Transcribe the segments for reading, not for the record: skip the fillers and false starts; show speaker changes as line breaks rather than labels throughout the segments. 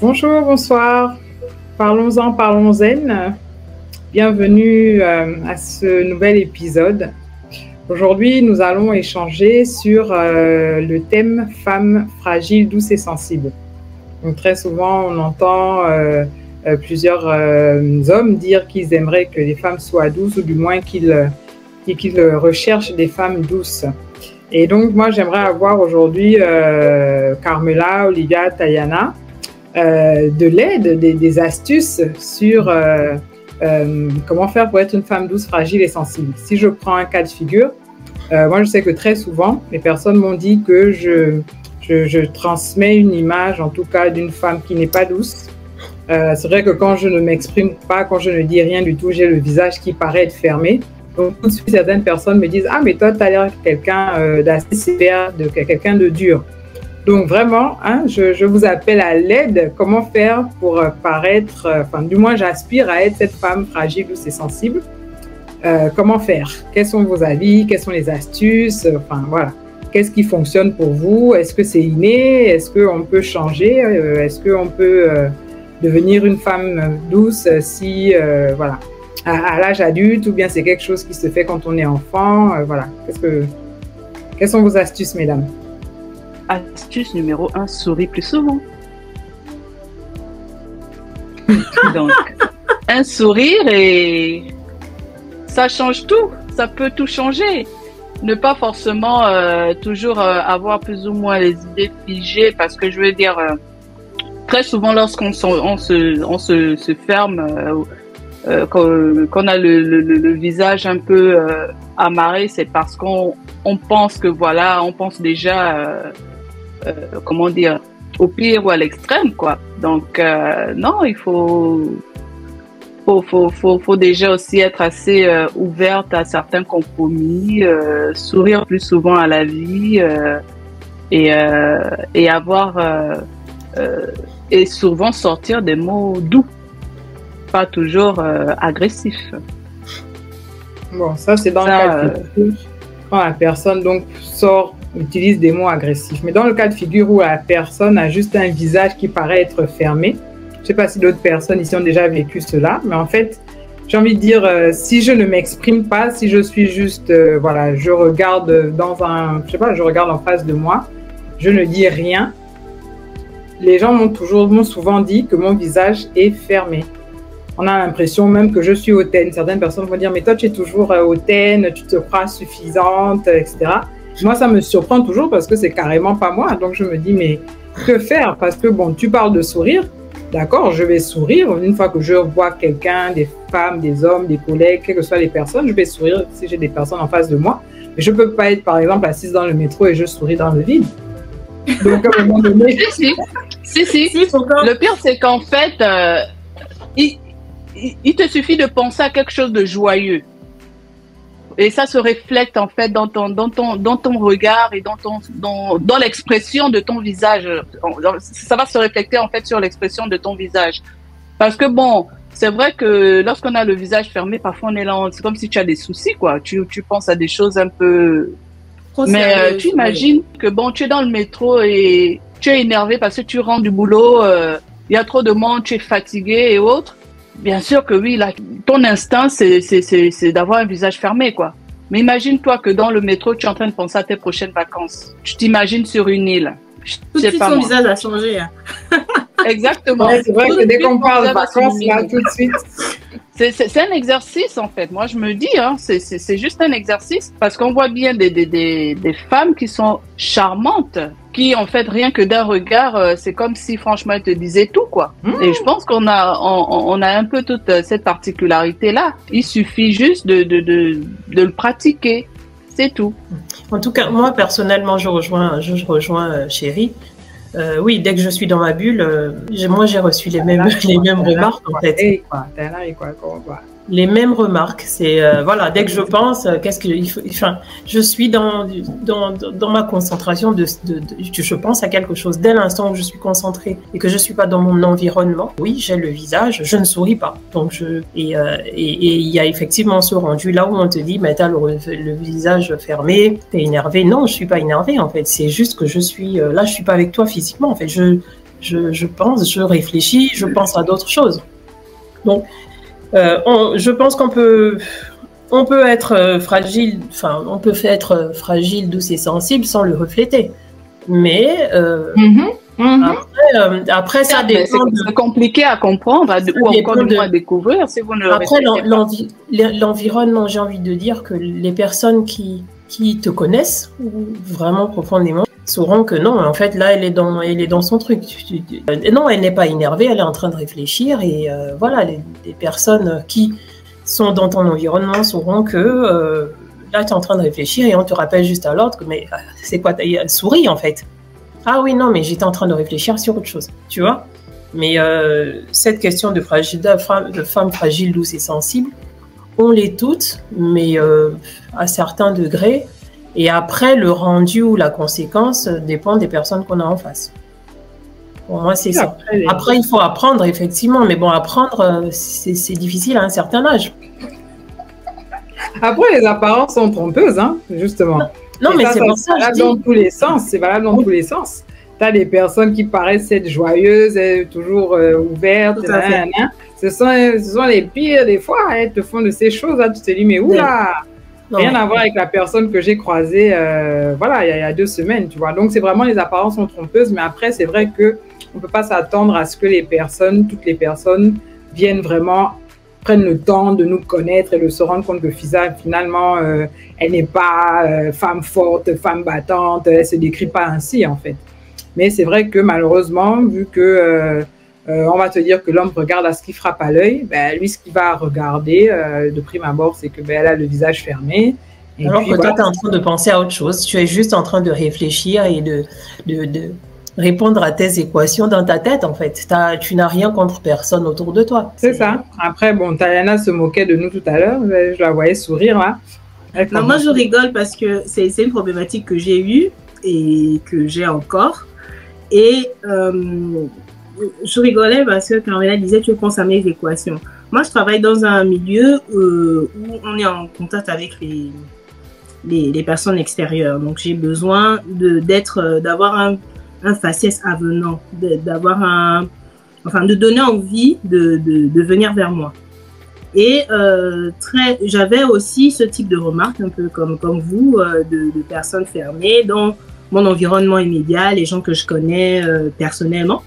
Bonjour, bonsoir. Parlons-en, parlons-en. Bienvenue à ce nouvel épisode. Aujourd'hui, nous allons échanger sur le thème femmes fragiles, douces et sensibles. Donc, très souvent, on entend plusieurs hommes dire qu'ils aimeraient que les femmes soient douces ou du moins qu'ils recherchent des femmes douces. Et donc, moi, j'aimerais avoir aujourd'hui Carmela, Olivia, Tayana, de l'aide, des astuces sur comment faire pour être une femme douce, fragile et sensible. Si je prends un cas de figure, moi je sais que très souvent, les personnes m'ont dit que je transmets une image, en tout cas, d'une femme qui n'est pas douce. C'est vrai que quand je ne m'exprime pas, quand je ne dis rien du tout, j'ai le visage qui paraît être fermé. Donc tout de suite, certaines personnes me disent « Ah, mais toi, tu as l'air quelqu'un d'assez sévère, de quelqu'un de dur ». Donc vraiment, je vous appelle à l'aide. Comment faire pour paraître, du moins j'aspire à être cette femme fragile, douce et sensible. Comment faire? Quels sont vos avis? Quelles sont les astuces? Voilà. Qu'est-ce qui fonctionne pour vous? Est-ce que c'est inné? Est-ce qu'on peut changer? Est-ce qu'on peut devenir une femme douce si, voilà, à l'âge adulte, ou bien c'est quelque chose qui se fait quand on est enfant? Voilà. Quelles sont vos astuces, mesdames?
Astuce numéro 1, souris plus souvent. Donc, un sourire et ça change tout. Ça peut tout changer. Ne pas forcément toujours avoir plus ou moins les idées figées, parce que je veux dire, très souvent lorsqu'on se ferme, qu'on a le visage un peu amarré, c'est parce qu'on pense que voilà, on pense déjà comment dire, au pire ou à l'extrême, quoi. Donc non, il faut déjà aussi être assez ouverte à certains compromis, sourire plus souvent à la vie et avoir et souvent sortir des mots doux, pas toujours agressifs.
Bon, ça c'est dans le cas de figure quand la personne donc utilise des mots agressifs. Mais dans le cas de figure où la personne a juste un visage qui paraît être fermé, je ne sais pas si d'autres personnes ici ont déjà vécu cela, mais en fait, j'ai envie de dire, si je ne m'exprime pas, si je suis juste, voilà, je regarde je regarde en face de moi, je ne dis rien, les gens m'ont souvent dit que mon visage est fermé. On a l'impression même que je suis hautaine. Certaines personnes vont dire, mais toi, tu es toujours hautaine, tu te crois suffisante, etc. Moi, ça me surprend toujours parce que c'est carrément pas moi. Donc, je me dis, mais que faire? Parce que, bon, tu parles de sourire. D'accord, je vais sourire. Une fois que je vois quelqu'un, des femmes, des hommes, des collègues, quelles que soient les personnes, je vais sourire si j'ai des personnes en face de moi. Mais je ne peux pas être, par exemple, assise dans le métro et je souris dans le vide. Donc, à un moment donné...
Si. Le pire, c'est qu'en fait, il te suffit de penser à quelque chose de joyeux. Et ça se reflète en fait dans ton regard et dans l'expression de ton visage. Ça va se refléter en fait sur l'expression de ton visage. Parce que bon, c'est vrai que lorsqu'on a le visage fermé, parfois on est là, c'est comme si tu as des soucis, quoi. Tu penses à des choses un peu... Mais tu imagines que bon, tu es dans le métro et tu es énervé parce que tu rentres du boulot, il y a trop de monde, tu es fatigué et autres. Bien sûr que oui, là, ton instinct, c'est d'avoir un visage fermé, quoi. Mais imagine-toi que dans le métro, tu es en train de penser à tes prochaines vacances. Tu t'imagines sur une île.
Tout de suite, ton visage a changé.
Exactement.
Ouais, c'est vrai que dès qu'on parle de vacances, là, tout de suite.
C'est un exercice, en fait. Moi, je me dis, c'est juste un exercice. Parce qu'on voit bien des femmes qui sont charmantes, qui, en fait, rien que d'un regard, c'est comme si, franchement, elles te disaient tout, quoi. Et je pense qu'on a un peu toute cette particularité-là. Il suffit juste de le pratiquer. C'est tout.
En tout cas, moi, personnellement, je rejoins Chérie. Oui, dès que je suis dans ma bulle, moi j'ai reçu les mêmes remarques en fait. Les mêmes remarques, c'est voilà, dès que je pense, qu'est-ce qu'il faut, enfin, je suis dans ma concentration je pense à quelque chose dès l'instant où je suis concentrée et que je suis pas dans mon environnement. Oui, j'ai le visage, je ne souris pas. Donc il y a effectivement ce rendu là où on te dit mais t'as le visage fermé, t'es énervé. Non, je suis pas énervée en fait, c'est juste que je suis là, je suis pas avec toi physiquement en fait, je pense, je réfléchis, je pense à d'autres choses. Donc, je pense qu'on peut être fragile, enfin, on peut être fragile, douce et sensible sans le refléter. Mais après, ça dépend.
C'est compliqué à comprendre ou encore du moins à découvrir si vous ne le
reflétez pas. L'environnement, j'ai envie de dire que les personnes qui te connaissent vraiment profondément sauront que non, en fait, là, elle est dans son truc. Non, elle n'est pas énervée, elle est en train de réfléchir et voilà, les personnes qui sont dans ton environnement sauront que là, tu es en train de réfléchir et on te rappelle juste à l'ordre que mais c'est quoi, souris en fait. Ah oui, non, mais j'étais en train de réfléchir sur autre chose, tu vois. Mais cette question de femme fragile, douce et sensible, on l'est toutes, mais à certains degrés. Et après, le rendu ou la conséquence dépend des personnes qu'on a en face. Pour moi, c'est ça. Après, il faut apprendre, effectivement. Mais bon, apprendre, c'est difficile à un certain âge.
Après, les apparences sont trompeuses, hein, justement.
Non, mais c'est pour ça que je dis.
Dans tous les sens. C'est valable dans tous les sens. Tu as des personnes qui paraissent être joyeuses, toujours ouvertes. Ce sont les pires des fois. Elles te font de ces choses. Là, tu te dis, mais oula! Rien à voir avec la personne que j'ai croisée voilà, il y a 2 semaines, tu vois. Donc, c'est vraiment les apparences sont trompeuses. Mais après, c'est vrai qu'on ne peut pas s'attendre à ce que toutes les personnes viennent vraiment, prennent le temps de nous connaître et de se rendre compte que finalement, elle n'est pas femme forte, femme battante. Elle ne se décrit pas ainsi, en fait. Mais c'est vrai que malheureusement, vu que on va te dire que l'homme regarde à ce qui frappe à l'œil, ben, lui, ce qu'il va regarder de prime abord, c'est que ben, elle a le visage fermé.
Et alors puis, que toi, tu es en train de penser à autre chose. Tu es juste en train de réfléchir et de répondre à tes équations dans ta tête, en fait. Tu n'as rien contre personne autour de toi.
C'est ça. Après, bon, Tayana se moquait de nous tout à l'heure. Je la voyais sourire, là.
Non, moi, je rigole parce que c'est une problématique que j'ai eue et que j'ai encore. Et je rigolais parce que Carmela disait tu penses à mes équations. Moi, je travaille dans un milieu où on est en contact avec les personnes extérieures. Donc, j'ai besoin d'avoir un faciès avenant, de donner envie de venir vers moi. Et j'avais aussi ce type de remarques, un peu comme vous, de personnes fermées dans mon environnement immédiat, les gens que je connais personnellement.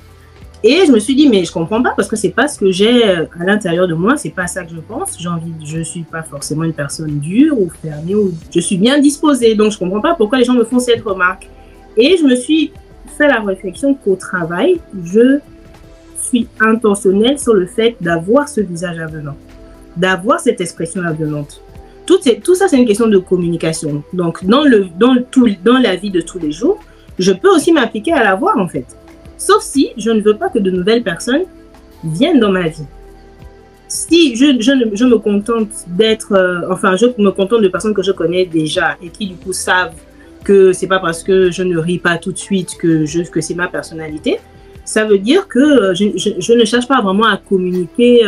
Et je me suis dit, mais je comprends pas parce que c'est pas ce que j'ai à l'intérieur de moi, c'est pas ça que je pense. Je suis pas forcément une personne dure ou fermée, je suis bien disposée. Donc, je comprends pas pourquoi les gens me font cette remarque. Et je me suis fait la réflexion qu'au travail, je suis intentionnelle sur le fait d'avoir ce visage avenant, d'avoir cette expression avenante. Tout ça, c'est une question de communication. Donc, dans la vie de tous les jours, je peux aussi m'appliquer à l'avoir, en fait. Sauf si je ne veux pas que de nouvelles personnes viennent dans ma vie. Si je me contente je me contente de personnes que je connais déjà et qui, du coup, savent que c'est pas parce que je ne ris pas tout de suite que c'est ma personnalité, ça veut dire que je ne cherche pas vraiment à communiquer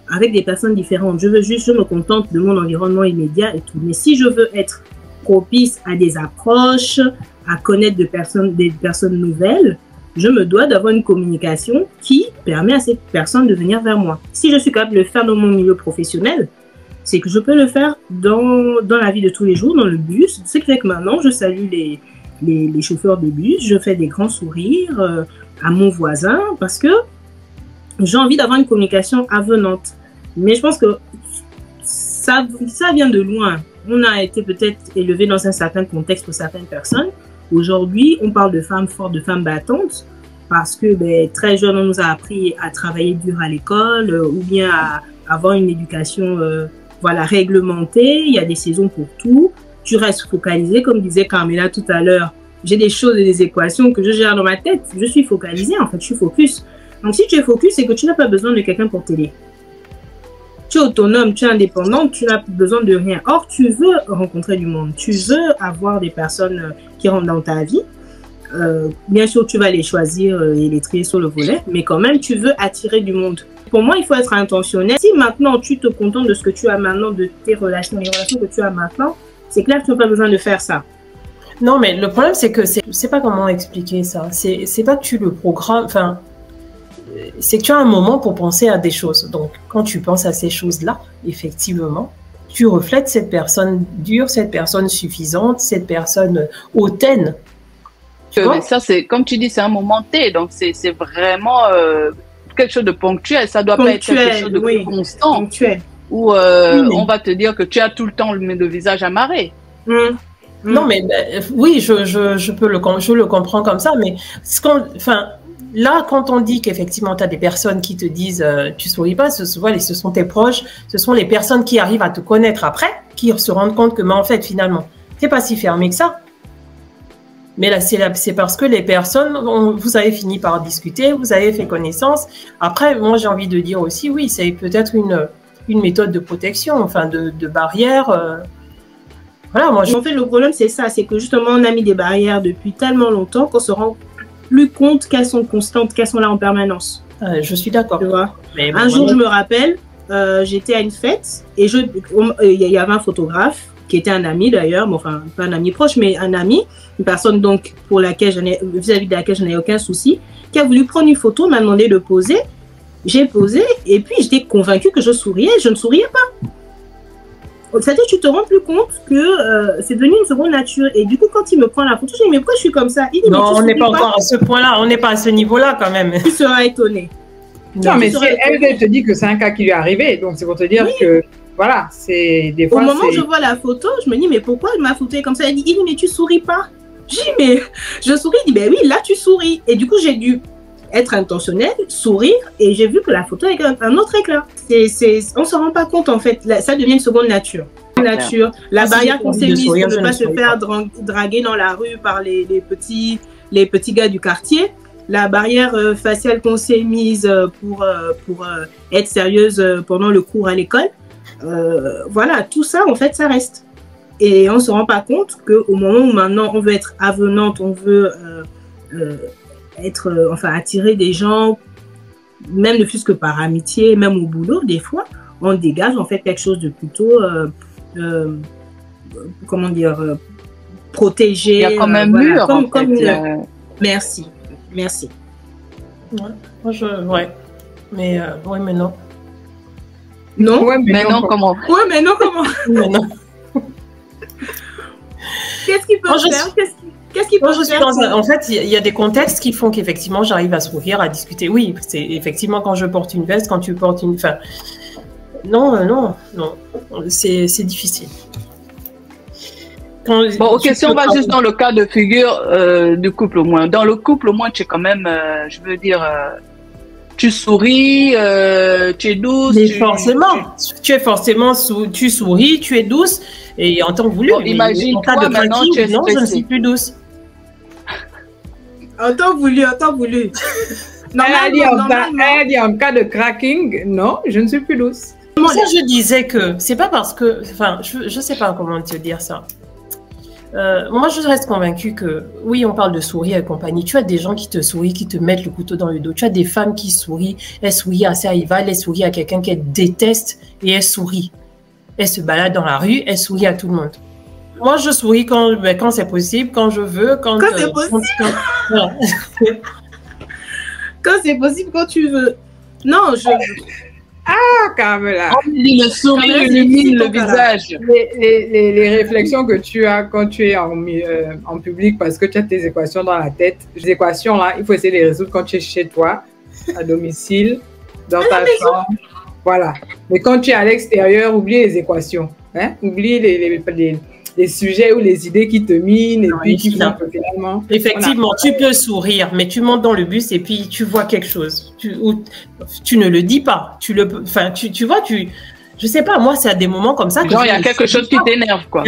avec des personnes différentes. Je me contente de mon environnement immédiat et tout. Mais si je veux être propice à des approches, à connaître des personnes nouvelles, je me dois d'avoir une communication qui permet à cette personne de venir vers moi. Si je suis capable de le faire dans mon milieu professionnel, c'est que je peux le faire dans la vie de tous les jours, dans le bus. Ce qui fait que maintenant, je salue les chauffeurs de bus, je fais des grands sourires à mon voisin parce que j'ai envie d'avoir une communication avenante. Mais je pense que ça vient de loin. On a été peut-être élevé dans un certain contexte pour certaines personnes. Aujourd'hui, on parle de femmes fortes, de femmes battantes, parce que très jeune, on nous a appris à travailler dur à l'école ou bien à avoir une éducation réglementée. Il y a des saisons pour tout. Tu restes focalisé, comme disait Carmela tout à l'heure. J'ai des choses et des équations que je gère dans ma tête. Je suis focalisée, en fait, je suis focus. Donc, si tu es focus, c'est que tu n'as pas besoin de quelqu'un pour t'aider. Tu es autonome, tu es indépendante, tu n'as besoin de rien. Or, tu veux rencontrer du monde, tu veux avoir des personnes qui rentrent dans ta vie. Bien sûr, tu vas les choisir et les trier sur le volet, mais quand même, tu veux attirer du monde. Pour moi, il faut être intentionnel. Si maintenant, tu te contentes de ce que tu as maintenant, de tes relations, les relations que tu as maintenant, c'est clair que tu n'as pas besoin de faire ça.
Non, mais le problème, c'est que je sais pas comment expliquer ça. C'est pas que tu le programmes, enfin, c'est que tu as un moment pour penser à des choses. Donc, quand tu penses à ces choses-là, effectivement, tu reflètes cette personne dure, cette personne suffisante, cette personne hautaine.
Mais ça, c'est, comme tu dis, c'est un moment T, donc c'est vraiment quelque chose de ponctuel. Ça doit pas être quelque chose de constant.
Ponctuel.
Où on va te dire que tu as tout le temps le visage amarré.
Non, mais oui, je le comprends comme ça, mais là, quand on dit qu'effectivement, tu as des personnes qui te disent tu souris pas, ce sont tes proches, ce sont les personnes qui arrivent à te connaître après, qui se rendent compte que, mais en fait, finalement, t'es pas si fermé que ça. Mais là, c'est parce que les personnes, vous avez fini par discuter, vous avez fait connaissance. Après, moi, j'ai envie de dire aussi, oui, c'est peut-être une méthode de protection, enfin, de barrière. Voilà, moi,
En fait, le problème, c'est ça, c'est que justement, on a mis des barrières depuis tellement longtemps qu'on se rend plus compte qu'elles sont constantes, qu'elles sont là en permanence.
Je suis d'accord.
Tu vois. Un jour, je me rappelle, j'étais à une fête et il y avait un photographe qui était un ami d'ailleurs, bon, enfin pas un ami proche, mais un ami, une personne donc vis-à-vis de laquelle je n'avais aucun souci, qui a voulu prendre une photo, m'a demandé de poser. J'ai posé et puis j'étais convaincue que je souriais, je ne souriais pas. C'est-à-dire que tu te rends plus compte que c'est devenu une seconde nature. Et du coup, quand il me prend la photo, je dis, mais pourquoi je suis comme ça? Il dit,
non, on n'est pas encore à ce point-là, on n'est pas à ce niveau-là quand même.
Tu seras étonné.
Non, mais si elle te dit que c'est un cas qui lui est arrivé, donc c'est pour te dire que, voilà, c'est des fois...
Au moment où je vois la photo, je me dis, mais pourquoi ma photo est comme ça? Elle dit, mais tu souris pas. Je dis, mais je souris. Il dit, ben oui, là, tu souris. Et du coup, j'ai dû être intentionnel, sourire, et j'ai vu que la photo avait un autre éclat. On ne se rend pas compte, en fait. Ça devient une seconde nature. La barrière qu'on s'est mise pour ne pas se faire draguer dans la rue par les petits gars du quartier. La barrière faciale qu'on s'est mise pour être sérieuse pendant le cours à l'école. Voilà, tout ça, en fait, ça reste. Et on ne se rend pas compte qu'au moment où maintenant on veut être avenante, on veut attirer des gens, même ne fût-ce que par amitié, même au boulot, des fois, on dégage en fait quelque chose de plutôt, comment dire, protégé.
Il y a comme un mur, en fait.
Merci.
Ouais, mais mais non.
Non.
Ouais, mais non, comment?
Ouais, mais non, comment?
Mais non.
Qu'est-ce qu'il peut faire? Qu'est-ce qu'il peut faire?
En fait, il y a des contextes qui font qu'effectivement, j'arrive à sourire, à discuter. Oui, c'est effectivement quand je porte une veste, quand tu portes une... Enfin, non. C'est difficile.
Ok, si on va juste dans le cas de figure du couple au moins. Dans le couple au moins, tu es quand même, je veux dire... tu souris, tu es douce.
Mais tu souris, tu es douce, et en temps voulu.
Bon, imagine, toi, maintenant, tu es
non, je ne suis plus douce.
En temps voulu.
Elle a dit en cas de cracking, non, je ne suis plus douce.
Ça, je disais que c'est pas parce que, enfin, je sais pas comment te dire ça. Moi, je reste convaincue que, oui, on parle de sourire et compagnie. Tu as des gens qui te sourient, qui te mettent le couteau dans le dos. Tu as des femmes qui sourient. Elles sourient à sa rivale, elles sourient à quelqu'un qu'elles détestent et elles sourient. Elles se baladent dans la rue, elles sourient à tout le monde. Moi, je souris quand c'est possible, quand je veux, quand
c'est possible.
Voilà.
Quand c'est possible, quand tu veux. Non,
Carmela.
Le sourire illumine le visage.
Les réflexions que tu as quand tu es en public parce que tu as tes équations dans la tête, les équations là, il faut essayer de les résoudre quand tu es chez toi, à domicile, dans ta chambre. Voilà. Mais quand tu es à l'extérieur, oublie les équations. Hein? Oublie les sujets ou les idées qui te minent et puis qui font que finalement...
Effectivement, tu peux sourire, mais tu montes dans le bus et puis tu vois quelque chose. Tu ne le dis pas. Tu vois, je sais pas, moi, c'est à des moments comme ça que...
Genre, il y a quelque chose qui t'énerve, quoi.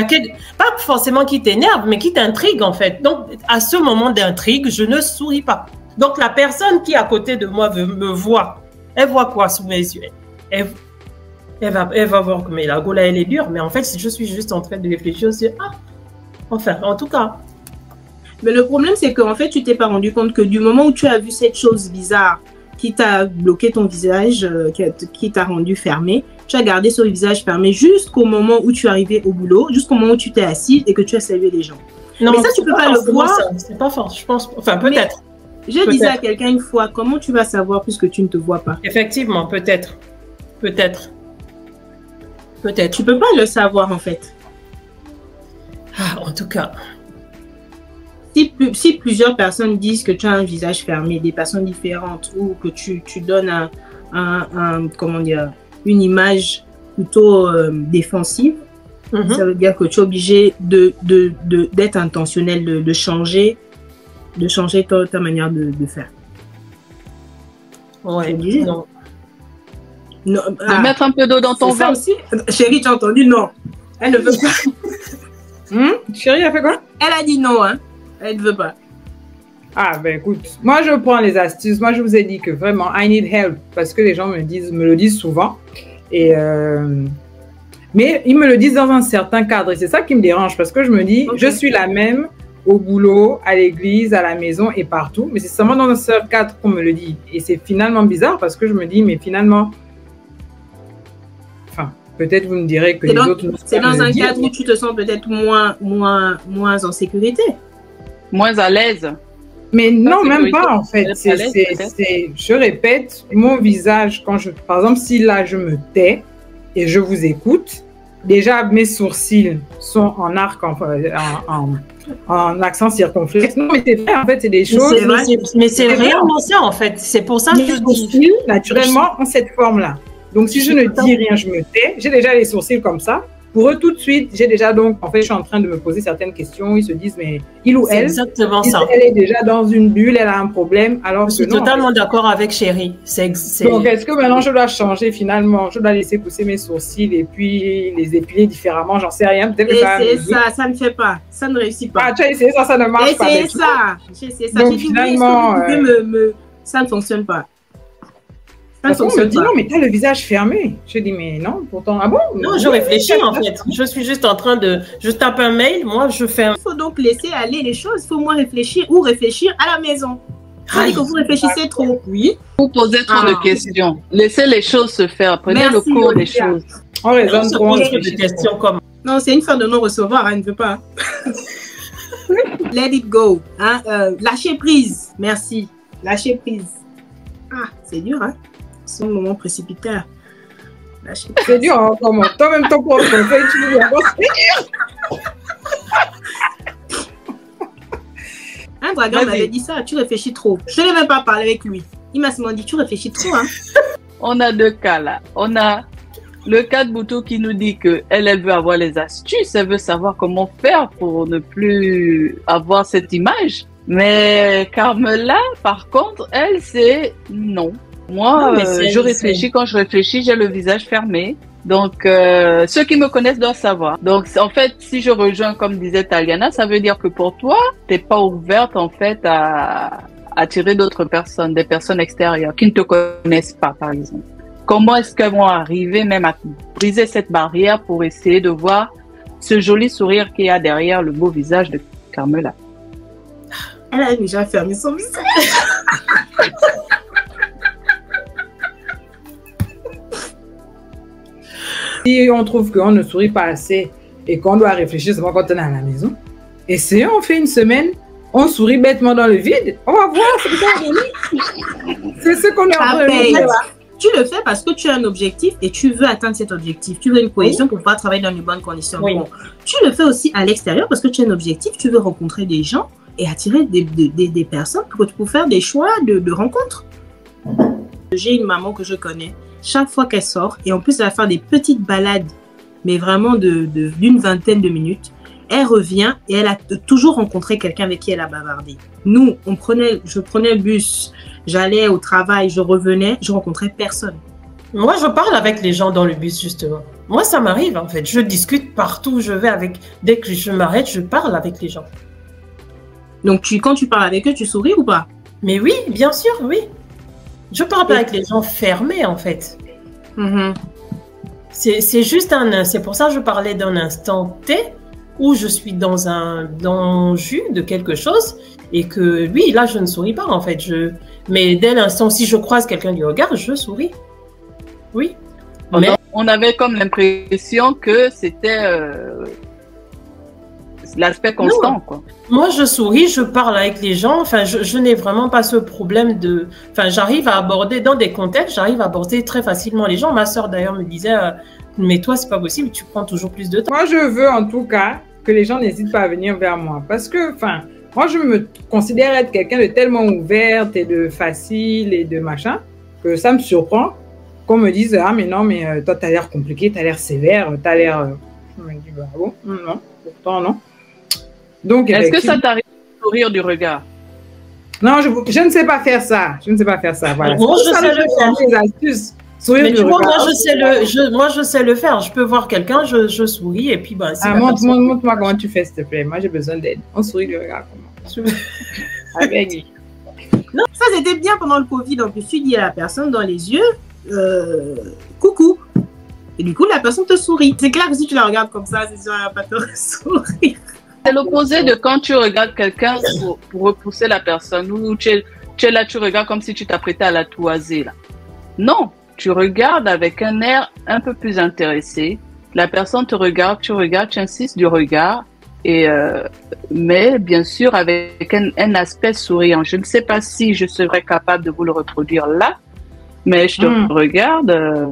Pas forcément qui t'énerve, mais qui t'intrigue, en fait. Donc, à ce moment d'intrigue, je ne souris pas. Donc, la personne qui est à côté de moi me voit. Elle voit quoi sous mes yeux? Elle va voir que la go là, elle est dure, mais en fait, je suis juste en train de réfléchir sur enfin, en tout cas.
Mais le problème, c'est qu'en fait, tu t'es pas rendu compte que du moment où tu as vu cette chose bizarre qui t'a bloqué ton visage, qui t'a rendu fermé, tu as gardé ce visage fermé jusqu'au moment où tu es arrivé au boulot, jusqu'au moment où tu t'es assise et que tu as salué les gens.
Non,
mais ça, tu peux pas le voir.
C'est pas fort, je pense. Enfin, peut-être.
Je disais à quelqu'un une fois, comment tu vas savoir puisque tu ne te vois pas?
Effectivement, peut-être. Peut-être. Peut-être.
Tu peux pas le savoir, en fait.
Ah, en tout cas.
Si plusieurs personnes disent que tu as un visage fermé, des personnes différentes, ou que tu donnes comment dire, une image plutôt défensive, ça veut dire que tu es obligé d'être intentionnel, de changer ta manière de faire.
Ouais,
obligé.
non.
Non, de mettre un peu d'eau dans ton vin
aussi. Chérie, tu as entendu? Non. Elle ne veut pas.
Chérie, elle fait quoi?
Elle a dit non, hein. Elle ne veut pas.
Ah, ben écoute, moi je prends les astuces. Moi je vous ai dit que vraiment, I need help parce que les gens me le disent souvent. Mais ils me le disent dans un certain cadre et c'est ça qui me dérange parce que je me dis, je suis la même au boulot, à l'église, à la maison et partout. Mais c'est seulement dans un seul cadre qu'on me le dit. Et c'est finalement bizarre parce que je me dis, mais finalement, enfin, peut-être vous me direz que les autres...
C'est dans un cadre où tu te sens peut-être moins en sécurité.
Moins à l'aise.
Mais non, même pas en fait. Je répète, mon visage, par exemple, si là je me tais et je vous écoute, déjà mes sourcils sont en arc, en accent circonflexe. Non, mais c'est vrai, en fait, c'est des choses.
Mais c'est réellement ça, en fait. C'est pour ça que
je dis. Naturellement, ont cette forme-là. Donc, si je ne dis rien, je me tais, j'ai déjà les sourcils comme ça. Pour eux, tout de suite, j'ai déjà donc, en fait, je suis en train de me poser certaines questions. Ils se disent, mais il ou elle,
exactement ça.
Elle est déjà dans une bulle, elle a un problème. Alors
je suis totalement d'accord avec Chérie.
Donc, est-ce que maintenant je dois changer finalement? Je dois laisser pousser mes sourcils et puis les épiler différemment? J'en sais rien.
Ça ne fait pas. Ça ne réussit pas.
Ah, tu as essayé ça, ça ne marche pas.
J'ai essayé ça.
Donc, finalement,
ça ne fonctionne pas.
On me dit non, mais tu as le visage fermé. Je dis, mais non, pourtant, ah bon?
Non, je réfléchis en fait. Je suis juste en train de. Je tape un mail, moi je fais un.
Il faut donc laisser aller les choses. Il faut moins réfléchir ou réfléchir à la maison. Tandis que vous réfléchissez trop. Oui.
Vous posez trop de questions. Laissez les choses se faire. Prenez le cours des choses.
On raisonne trop.
De questions comme.
Non, c'est une fin de non-recevoir. Elle ne veut pas. Let it go. Hein? Lâcher prise. Merci. Lâcher prise. Ah, c'est dur, hein? C'est un moment précipitaire.
C'est dur, hein, comment? Toi-même, ton propre conseil, tu veux bien voir, c'est dur.
Un dragon m'avait dit ça, tu réfléchis trop. Je n'ai même pas parlé avec lui. Il m'a seulement dit, tu réfléchis trop, hein.
On a deux cas là. On a le cas de Boutou qui nous dit qu'elle veut avoir les astuces, elle veut savoir comment faire pour ne plus avoir cette image. Mais Carmela, par contre, elle, c'est non. Moi, je réfléchis. Quand je réfléchis, j'ai le visage fermé. Donc, ceux qui me connaissent doivent savoir. Donc, en fait, si je rejoins, comme disait Taliana, ça veut dire que pour toi, t'es pas ouverte, en fait, à attirer d'autres personnes, des personnes extérieures qui ne te connaissent pas, par exemple. Comment est-ce qu'elles vont arriver même à briser cette barrière pour essayer de voir ce joli sourire qu'il y a derrière le beau visage de Carmela?
Elle a déjà fermé son visage.
Si on trouve qu'on ne sourit pas assez et qu'on doit réfléchir seulement quand on est à la maison, essayons, on fait une semaine, on sourit bêtement dans le vide, on va voir ce que ça va donner. C'est ce qu'on est en train de faire.
Tu le fais parce que tu as un objectif et tu veux atteindre cet objectif. Tu veux une cohésion pour pouvoir travailler dans les bonnes conditions.
Oui.
Bon, tu le fais aussi à l'extérieur parce que tu as un objectif, tu veux rencontrer des gens et attirer des personnes pour faire des choix de rencontres. J'ai une maman que je connais. Chaque fois qu'elle sort, et en plus elle va faire des petites balades, mais vraiment d'une vingtaine de minutes, elle revient et elle a toujours rencontré quelqu'un avec qui elle a bavardé. Nous, je prenais le bus, j'allais au travail, je revenais, je rencontrais personne.
Moi, je parle avec les gens dans le bus, justement. Moi, ça m'arrive, en fait. Je discute partout où je vais avec. Dès que je m'arrête, je parle avec les gens.
Donc, quand tu parles avec eux, tu souris ou pas?
Mais oui, bien sûr, oui. Je parle pas avec les gens fermés, en fait. C'est juste c'est pour ça que je parlais d'un instant T où je suis dans le jus de quelque chose et que, oui, là, je ne souris pas, en fait. Mais dès l'instant, si je croise quelqu'un du regard, je souris. Oui.
On avait comme l'impression que c'était l'aspect constant, quoi.
Moi, je souris, je parle avec les gens. Enfin, je n'ai vraiment pas ce problème de... Enfin, j'arrive à aborder, dans des contextes, j'arrive à aborder très facilement les gens. Ma soeur, d'ailleurs, me disait, mais toi, c'est pas possible, tu prends toujours plus de temps.
Moi, je veux, en tout cas, que les gens n'hésitent pas à venir vers moi. Parce que, enfin, moi, je me considère être quelqu'un de tellement ouverte et de facile et de machin, que ça me surprend qu'on me dise, ah, mais non, mais toi, t'as l'air compliqué, t'as l'air sévère, t'as l'air... Je me dis, bah, bon, non, pourtant, non. Donc,
est-ce que ça t'arrive de sourire du regard?
Non, je ne sais pas faire ça. Je ne sais pas faire ça. Voilà.
Moi, je sais le faire.
Des astuces.
Mais tu vois, moi, je sais le faire. Je peux voir quelqu'un, je souris et puis, bah,
montre-moi comment tu fais, s'il te plaît. Moi, j'ai besoin d'aide. On sourit du regard. Comment? Avec.
Non, ça, c'était bien pendant le Covid. En plus, tu dis à la personne dans les yeux, coucou. Et du coup, la personne te sourit. C'est clair que si tu la regardes comme ça, c'est sûr, elle va pas te sourire.
C'est l'opposé de quand tu regardes quelqu'un pour repousser la personne. Ou tu es là, tu regardes comme si tu t'apprêtais à la toiser, là. Non, tu regardes avec un air un peu plus intéressé. La personne te regarde, tu insistes du regard. Et, mais bien sûr, avec un aspect souriant. Je ne sais pas si je serais capable de vous le reproduire là, mais je te regarde.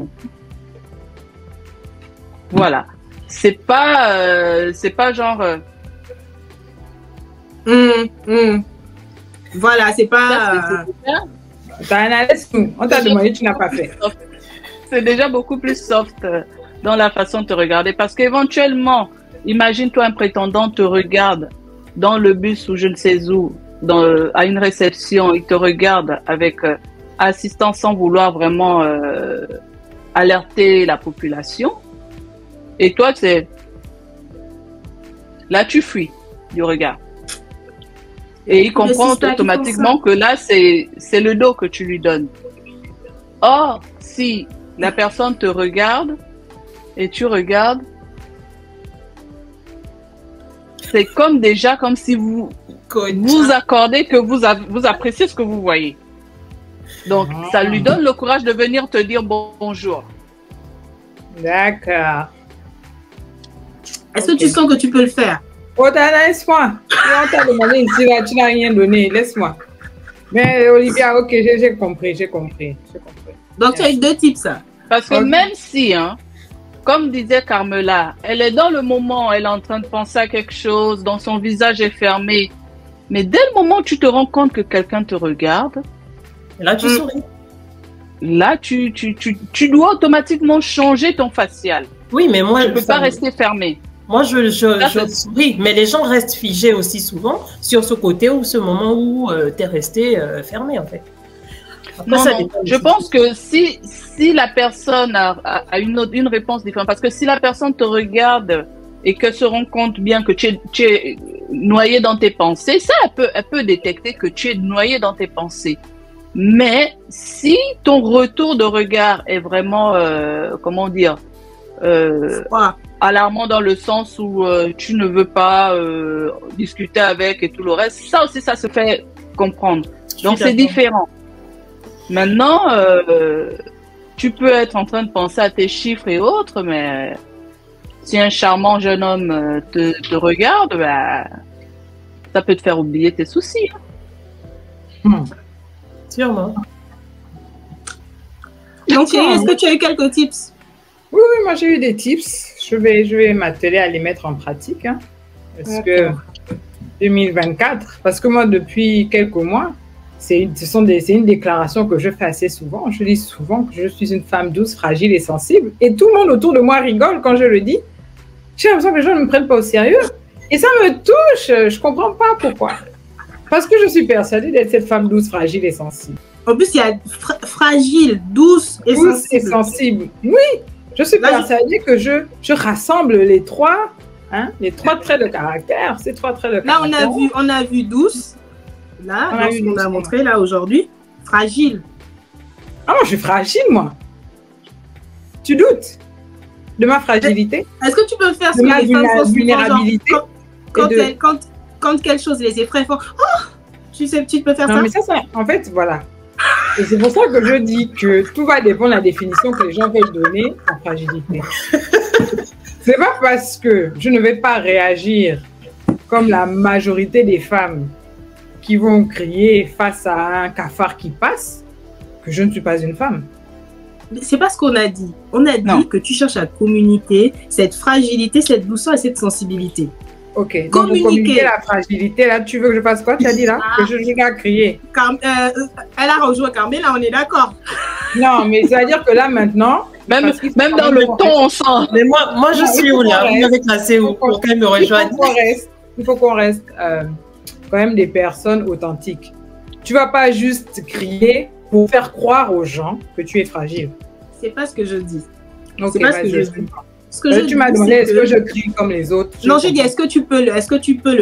Voilà. C'est pas genre...
Voilà, c'est pas...
On t'a demandé, tu n'as pas fait.
C'est déjà beaucoup plus soft dans la façon de te regarder. Parce qu'éventuellement, imagine-toi un prétendant te regarde dans le bus ou je ne sais où, à une réception, il te regarde avec assistance sans vouloir vraiment alerter la population. Et toi, là, tu fuis du regard. Et il comprend automatiquement que là, c'est le dos que tu lui donnes. Or, si la personne te regarde et tu regardes, c'est comme si vous accordez que vous appréciez ce que vous voyez. Donc, ça lui donne le courage de venir te dire bonjour.
D'accord.
Est-ce que tu sens que tu peux le faire?
Oh, laisse-moi. On t'a demandé ici, là, tu n'as rien donné. Laisse-moi. Mais Olivia, ok, j'ai compris.
Donc, tu as eu deux types, ça.
Parce que même si, comme disait Carmela, elle est dans le moment, elle est en train de penser à quelque chose, dans son visage est fermé. Mais dès le moment où tu te rends compte que quelqu'un te regarde,
et là, tu souris.
Là, tu dois automatiquement changer ton facial.
Oui, mais moi...
Tu ne peux pas rester fermé.
Moi, je souris, mais les gens restent figés aussi souvent sur ce côté ou ce moment où tu es resté fermé, en fait. Après,
non, je pense que si la personne a une réponse différente, parce que si la personne te regarde et qu'elle se rend compte bien que tu es noyé dans tes pensées, ça, elle peut détecter que tu es noyé dans tes pensées. Mais si ton retour de regard est vraiment, comment dire, alarmant dans le sens où tu ne veux pas discuter avec et tout le reste, ça aussi, ça se fait comprendre. Donc, c'est différent. Maintenant, tu peux être en train de penser à tes chiffres et autres, mais si un charmant jeune homme te regarde, bah, ça peut te faire oublier tes soucis.
Sûrement.
Donc, est-ce que tu as eu quelques tips?
Oui, moi j'ai eu des tips. Je vais m'atteler à les mettre en pratique. Parce que 2024, parce que moi depuis quelques mois, c'est une déclaration que je fais assez souvent. Je dis souvent que je suis une femme douce, fragile et sensible. Et tout le monde autour de moi rigole quand je le dis. J'ai l'impression que les gens ne me prennent pas au sérieux. Et ça me touche. Je ne comprends pas pourquoi. Parce que je suis persuadée d'être cette femme douce, fragile et sensible.
En plus, il y a fragile, douce et sensible.
Oui, je suis persuadée que je rassemble les trois traits de caractère. Ces trois traits de caractère.
Là, on a vu douce. Là, dans ce qu'on a montré là aujourd'hui, fragile.
Ah, moi, je suis fragile, moi. Tu doutes de ma fragilité?
Est-ce que tu peux faire ce que les femmes font vulnérabilité quand quelque chose les effraie, oh, tu peux faire ça?
Non, mais ça, en fait, voilà. Et c'est pour ça que je dis que tout va dépendre de la définition que les gens veulent donner à fragilité. C'est pas parce que je ne vais pas réagir comme la majorité des femmes qui vont crier face à un cafard qui passe, que je ne suis pas une femme.
C'est pas ce qu'on a dit. On a dit que tu cherches à communiquer cette fragilité, cette douceur et cette sensibilité.
Ok, donc pour communiquer la fragilité, là, tu veux que je fasse quoi? Tu as dit là? Que je vais crier.
Elle a rejoint Carmela, on est d'accord.
Non, mais ça veut dire que là, maintenant...
Même dans le ton, on sent.
Mais moi je suis où là? Vous m'avez classé où pour qu'elle me rejoigne?
Il faut qu'on reste quand même des personnes authentiques. Tu vas pas juste crier pour faire croire aux gens que tu es fragile.
C'est pas ce que je dis.
Okay,
c'est pas ce que je dis.
Tu m'as demandé est-ce que je crie comme les autres.
Non, je dis est-ce que tu peux le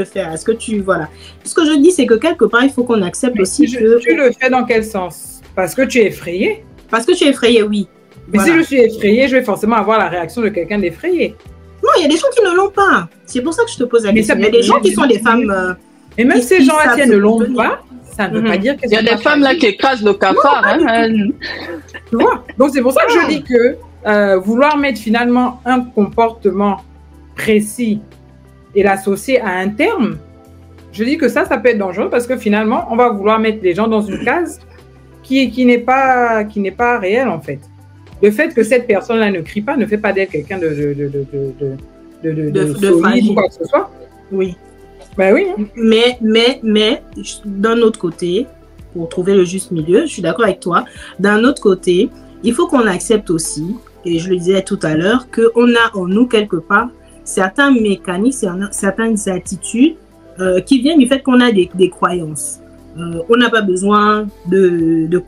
faire? Est-ce que tu voilà. Ce que je dis c'est que quelque part il faut qu'on accepte aussi que
tu le fais dans quel sens? Parce que tu es effrayée?
Parce que tu es effrayée, oui.
Mais si je suis effrayée, je vais forcément avoir la réaction de quelqu'un d'effrayé.
Non, il y a des gens qui ne l'ont pas. C'est pour ça que je te pose la question. Il y a des gens qui sont des femmes.
Et même ces gens-là, si elles ne l'ont pas, ça ne veut pas dire qu'elles sont.
Il y a des femmes là qui écrasent le cafard.
Tu vois? Donc c'est pour ça que je dis que vouloir mettre finalement un comportement précis et l'associer à un terme, je dis que ça peut être dangereux parce que finalement, on va vouloir mettre les gens dans une case qui n'est pas réelle en fait. Le fait que cette personne-là ne crie pas ne fait pas d'elle quelqu'un de solide ou quoi que ce soit.
Oui.
Ben oui.
Mais d'un autre côté, pour trouver le juste milieu, je suis d'accord avec toi. D'un autre côté, il faut qu'on accepte aussi, et je le disais tout à l'heure, qu'on a en nous quelque part certains mécanismes, certaines attitudes qui viennent du fait qu'on a des croyances. On n'a pas besoin de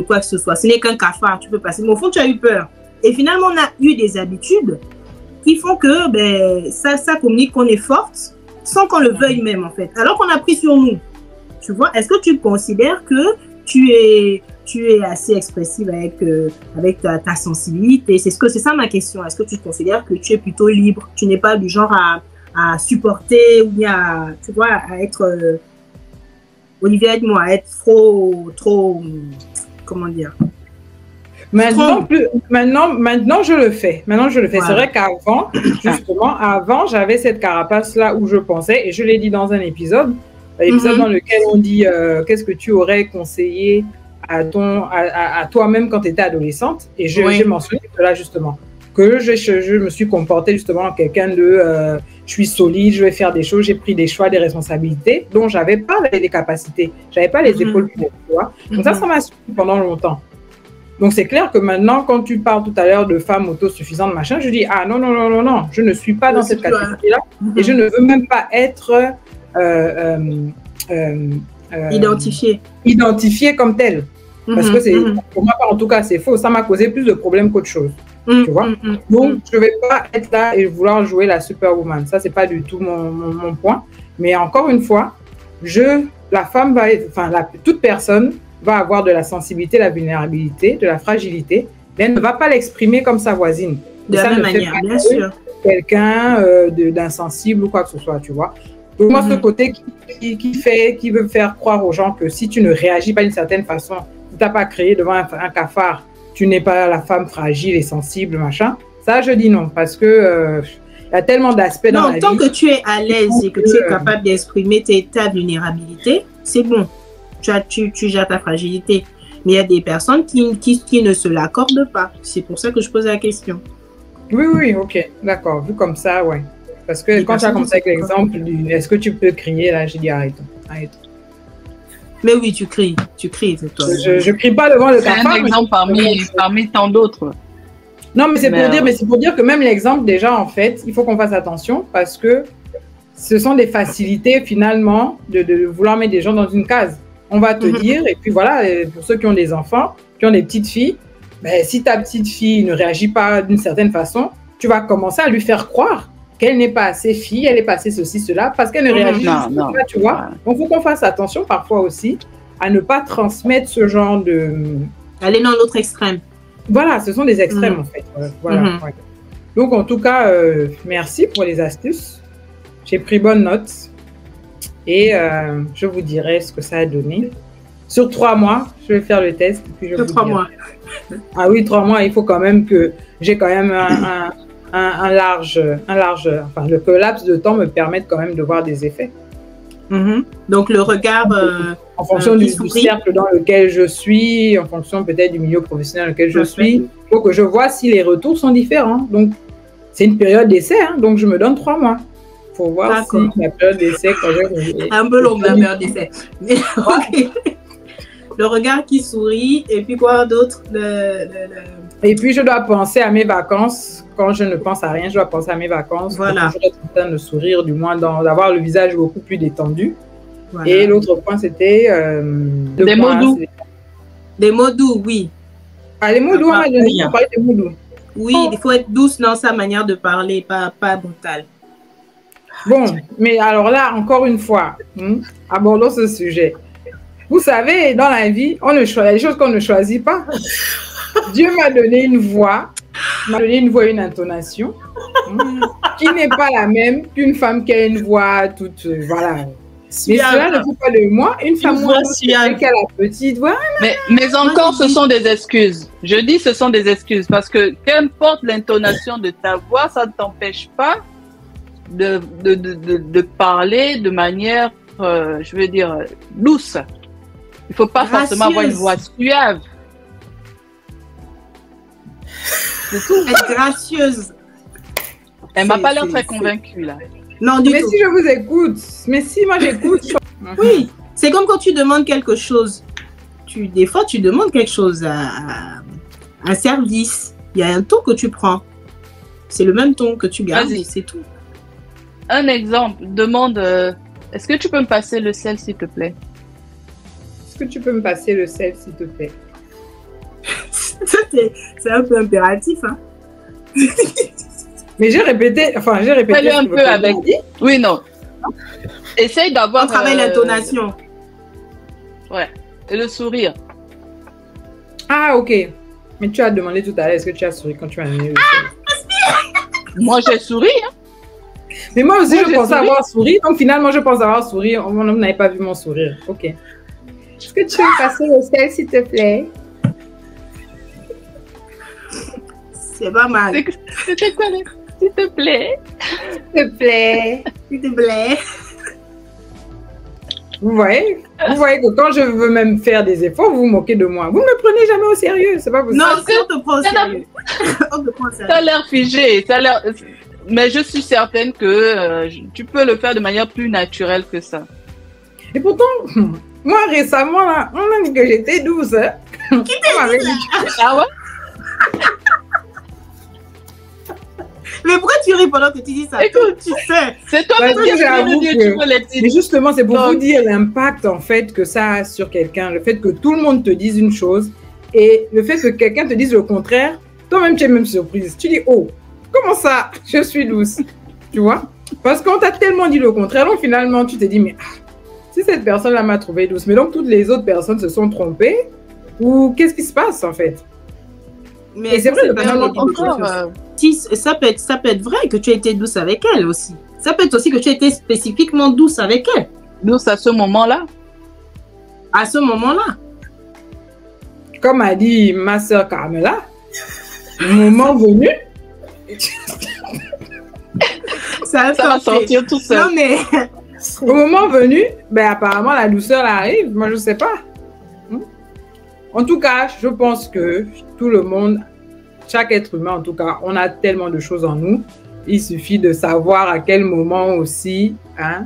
quoi que ce soit. Ce n'est qu'un cafard, tu peux passer. Mais au fond, tu as eu peur. Et finalement, on a eu des habitudes qui font que ça communique qu'on est forte sans qu'on le veuille même, en fait. Alors qu'on a pris sur nous. Tu vois, est-ce que tu considères que tu es assez expressive avec ta sensibilité? C'est ça ma question. Est-ce que tu considères que tu es plutôt libre? Tu n'es pas du genre à supporter ou bien tu vois, à être... Olivier, aide-moi, à être trop, comment dire?
Maintenant, je le fais. Maintenant, je le fais. Voilà. C'est vrai qu'avant, justement, j'avais cette carapace-là où je pensais, et je l'ai dit dans un épisode, dans lequel on dit qu'est-ce que tu aurais conseillé à toi-même quand tu étais adolescente. Et j'ai mentionné cela, justement, que je me suis comportée justement en quelqu'un de je suis solide, je vais faire des choses, j'ai pris des choix, des responsabilités dont je n'avais pas les capacités, je n'avais pas les épaules pour, tu vois. Donc ça m'a suivi pendant longtemps. Donc c'est clair que maintenant, quand tu parles tout à l'heure de femmes autosuffisantes, machin, je dis ah non, je ne suis pas dans cette catégorie-là et je ne veux même pas être identifiée comme telle. Parce que pour moi, en tout cas, c'est faux. Ça m'a causé plus de problèmes qu'autre chose. Tu vois? Donc, je ne vais pas être là et vouloir jouer la superwoman. Ça, ce n'est pas du tout mon point. Mais encore une fois, toute personne va avoir de la sensibilité, de la vulnérabilité, de la fragilité, mais elle ne va pas l'exprimer comme sa voisine.
De la même manière, bien sûr.
Quelqu'un d'insensible ou quoi que ce soit, tu vois. Donc, moi, ce côté qui veut faire croire aux gens que si tu ne réagis pas d'une certaine façon, si tu n'as pas créé devant un cafard, tu n'es pas la femme fragile et sensible, machin. Ça, je dis non, parce que y a tellement d'aspects dans la vie.
Tant que tu es à l'aise et que tu es capable d'exprimer ta vulnérabilité, c'est bon. Tu gères ta fragilité. Mais il y a des personnes qui ne se l'accordent pas. C'est pour ça que je pose la question.
Oui, ok, d'accord. Vu comme ça, ouais. Parce que quand tu as commencé avec l'exemple est-ce que tu peux crier, là, j'ai dit arrête.
Mais oui, tu cries, c'est toi.
Je crie pas devant le cafard.
C'est un exemple parmi tant d'autres.
Non, mais c'est pour dire que même l'exemple, déjà, en fait, il faut qu'on fasse attention parce que ce sont des facilités, finalement, de vouloir mettre des gens dans une case. On va te dire, et puis voilà, pour ceux qui ont des enfants, qui ont des petites filles, si ta petite fille ne réagit pas d'une certaine façon, tu vas commencer à lui faire croire qu'elle n'est pas assez fille, elle n'est pas assez ceci, cela, parce qu'elle ne réagit pas, tu vois. Donc, il faut qu'on fasse attention parfois aussi à ne pas transmettre ce genre de...
Aller dans l'autre extrême.
Voilà, ce sont des extrêmes, en fait. Voilà, ouais. Donc, en tout cas, merci pour les astuces. J'ai pris bonne note. Et je vous dirai ce que ça a donné. Sur 3 mois, je vais faire le test. Et puis
sur 3 mois.
Ah oui, 3 mois, il faut quand même que j'ai quand même enfin, que le laps de temps me permette quand même de voir des effets.
Donc, le regard
en fonction du cercle dans lequel je suis, en fonction peut-être du milieu professionnel dans lequel je suis, il faut que je vois si les retours sont différents. Donc, c'est une période d'essai, hein, donc je me donne 3 mois pour voir si la période d'essai...
Un peu longue la période d'essai. Ok. Le regard qui sourit, et puis quoi d'autre?
Et puis, je dois penser à mes vacances. Quand je ne pense à rien, je dois penser à mes vacances.
Voilà.
Je dois être en train de sourire, du moins, d'avoir le visage beaucoup plus détendu. Voilà. Et l'autre point, c'était...
des mots doux.
Des mots doux, oui.
Ah, les mots doux, on m'a donné pour parler des mots doux.
Oui, il faut être douce dans sa manière de parler, pas brutale.
Bon, mais alors là, encore une fois, abordons ce sujet. Vous savez, dans la vie, il y a des choses qu'on ne choisit pas. Dieu m'a donné une voix, une intonation, qui n'est pas la même qu'une femme qui a une voix toute, voilà. Mais cela ne fait pas de moi une femme qui a la petite voix.
Mais encore, ce sont des excuses. Je dis ce sont des excuses parce que qu'importe l'intonation de ta voix, ça ne t'empêche pas de parler de manière, je veux dire, douce. Il ne faut pas forcément avoir une voix suave.
C'est tout. Être gracieuse.
Elle m'a pas l'air très convaincue là.
Non, du tout.
Mais si je vous écoute, mais si moi j'écoute.
Oui, c'est comme quand tu demandes quelque chose. Des fois, tu demandes quelque chose à un service. Il y a un ton que tu prends. C'est le même ton que tu gardes et c'est tout.
Un exemple, demande, est-ce que tu peux me passer le sel s'il te plaît?
Est-ce que tu peux me passer le sel s'il te plaît?
C'est un peu impératif, hein.
Mais j'ai répété
un peu avec. Oui, non. Essaye d'avoir.
On travaille l'intonation.
Ouais. Et le sourire.
Ah, ok. Mais tu as demandé tout à l'heure, est-ce que tu as souri quand tu as mis le sel?
Moi, j'ai souri, hein.
Mais moi aussi, je pensais avoir souri. Donc, finalement, je pense avoir souri. Mon homme n'avait pas vu mon sourire. Ok. Est-ce que tu veux passer le sel, s'il te plaît?
C'est pas mal.
C'était quoi, s'il te plaît?
S'il te plaît.
S'il te plaît.
Vous voyez que quand je veux même faire des efforts, vous vous moquez de moi. Vous ne me prenez jamais au sérieux. C'est pas possible.
Non, on te prend au sérieux. On te prend au sérieux.
Ça a l'air figé. Mais je suis certaine que tu peux le faire de manière plus naturelle que ça.
Et pourtant, moi récemment, là, on m'a dit que j'étais douce. Hein?
Qui t'a dit ça?
Ah ouais?
Mais pourquoi tu ris pendant que tu dis ça?
Écoute,
tu sais.
C'est toi qui
mais justement, c'est pour vous dire l'impact en fait que ça a sur quelqu'un. Le fait que tout le monde te dise une chose et le fait que quelqu'un te dise le contraire, toi-même tu es même surprise. Tu dis, oh, comment ça? Je suis douce. Tu vois? Parce qu'on t'a tellement dit le contraire, donc finalement tu te dis, mais si cette personne-là m'a trouvé douce, mais donc toutes les autres personnes se sont trompées ou qu'est-ce qui se passe en fait?
Mais c'est vrai, ça peut être vrai que tu as été douce avec elle aussi. Ça peut être aussi que tu as été spécifiquement douce avec elle.
Douce à ce moment-là?
À ce moment-là.
Comme a dit ma soeur Carmela, le moment venu.
ça va sortir tout seul.
Non, mais...
Au moment venu, ben, apparemment la douceur arrive. Moi, je ne sais pas. En tout cas, je pense que tout le monde, chaque être humain en tout cas, on a tellement de choses en nous. Il suffit de savoir à quel moment aussi, hein,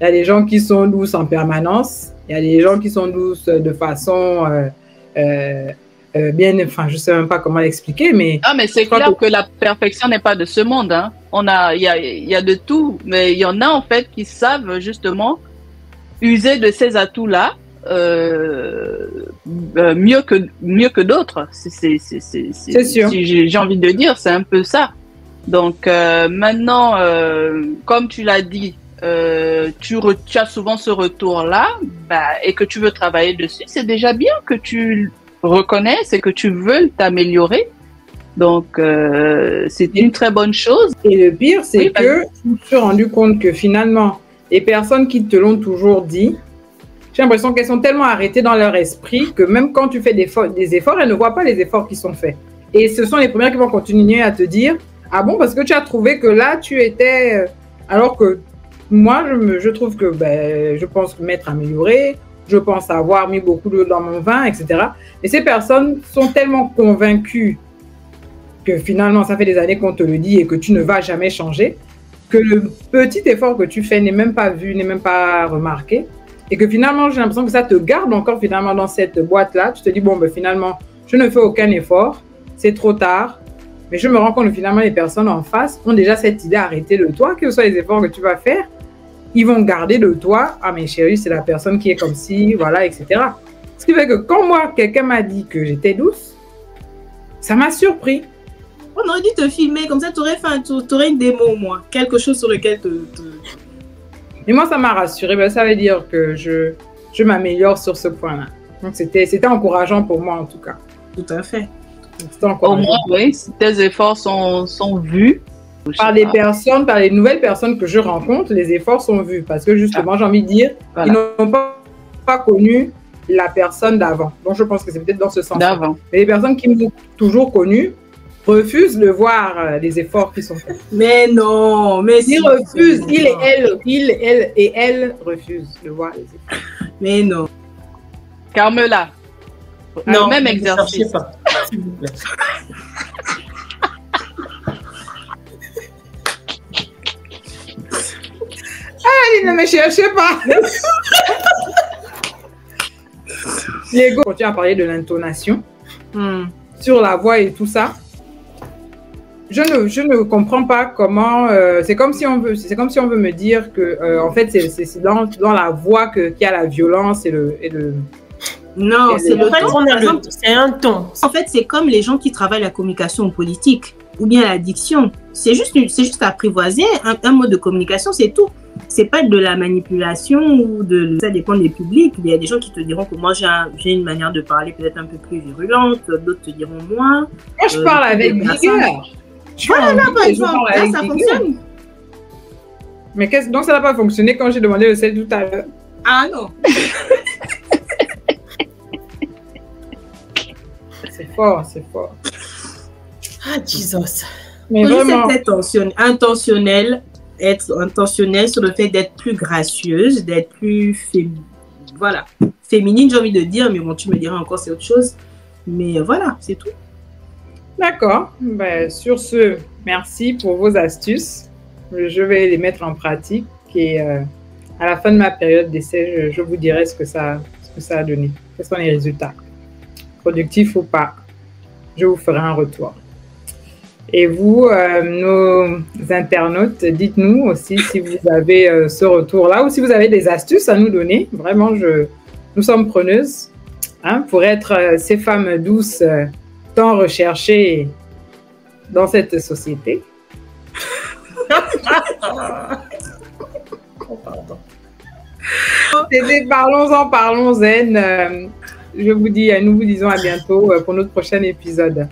il y a des gens qui sont douces en permanence, il y a des gens qui sont douces de façon bien, enfin, je ne sais même pas comment l'expliquer, mais...
Ah, mais c'est clair que la perfection n'est pas de ce monde, hein. Il y a de tout, mais il y en a en fait qui savent justement user de ces atouts-là mieux que d'autres. C'est
sûr.
Si j'ai envie de dire, c'est un peu ça. Donc maintenant, comme tu l'as dit, tu as souvent ce retour-là, et que tu veux travailler dessus, c'est déjà bien que tu reconnaisses et que tu veux t'améliorer. Donc c'est une très bonne chose.
Et le pire, c'est que je me suis rendu compte que finalement, les personnes qui te l'ont toujours dit, j'ai l'impression qu'elles sont tellement arrêtées dans leur esprit que même quand tu fais des efforts, elles ne voient pas les efforts qui sont faits. Et ce sont les premières qui vont continuer à te dire, Ah bon, parce que tu as trouvé que là, tu étais... alors que moi, je trouve que je pense m'être améliorée, je pense avoir mis beaucoup d'eau dans mon vin, etc. Et ces personnes sont tellement convaincues que finalement, ça fait des années qu'on te le dit et que tu ne vas jamais changer, que le petit effort que tu fais n'est même pas vu, n'est même pas remarqué. Et que finalement, j'ai l'impression que ça te garde encore finalement dans cette boîte-là. Tu te dis, bon, finalement, je ne fais aucun effort, c'est trop tard. Mais je me rends compte que finalement, les personnes en face ont déjà cette idée arrêtée de toi, quels que soient les efforts que tu vas faire. Ils vont garder de toi, ah mais chérie, c'est la personne qui est comme ci, voilà, etc. Ce qui fait que quand moi, quelqu'un m'a dit que j'étais douce, ça m'a surpris.
On aurait dû te filmer, comme ça tu aurais une démo au moins, quelque chose sur lequel
Et moi, ça m'a rassurée, ça veut dire que je m'améliore sur ce point-là. Donc c'était encourageant pour moi en tout cas.
Tout à fait.
Au moins, oui, si tes efforts sont vus.
Par les personnes, par les nouvelles personnes que je rencontre, les efforts sont vus. Parce que justement, j'ai envie de dire, ils n'ont pas connu la personne d'avant. Donc, je pense que c'est peut-être dans ce sens.
D'avant.
Mais les personnes qui m'ont toujours connue refusent de voir les efforts qui sont faits.
Mais non, mais
ils refusent. Il et elle refusent de voir les efforts.
Mais non.
Carmela.
Non,
même exercice.
Pas, s'il vous plaît.
Ne me cherchez pas. Diego continue à parler de l'intonation sur la voix et tout ça. Je ne comprends pas comment. C'est comme si on veut me dire que en fait c'est dans la voix qu'il y a la violence et le.
Non, c'est le ton.
C'est un ton.
En fait, c'est comme les gens qui travaillent la communication politique ou bien la diction. C'est juste apprivoiser un mode de communication, c'est tout. C'est pas de la manipulation ou ça dépend des publics. Il y a des gens qui te diront que moi j'ai une manière de parler peut-être un peu plus virulente, d'autres te diront moins.
Moi je parle avec vigueur.
Voilà, là par exemple, là ça fonctionne.
Mais donc ça n'a pas fonctionné quand j'ai demandé le sel tout à l'heure.
Ah non.
C'est fort, c'est fort.
Ah, Jesus.
Mais vraiment.
C'est être intentionnel sur le fait d'être plus gracieuse, d'être plus féminine, j'ai envie de dire, mais bon, tu me diras encore c'est autre chose. Mais voilà, c'est tout.
D'accord. Sur ce, merci pour vos astuces. Je vais les mettre en pratique et à la fin de ma période d'essai, je vous dirai ce que ça a donné. Quels sont les résultats? Productif ou pas? Je vous ferai un retour. Et vous, nos internautes, dites-nous aussi si vous avez ce retour-là ou si vous avez des astuces à nous donner. Vraiment, nous sommes preneuses pour être ces femmes douces tant recherchées dans cette société.
Oh, pardon.
C'était Parlons-en, parlons-en. Je vous dis, nous vous disons à bientôt pour notre prochain épisode.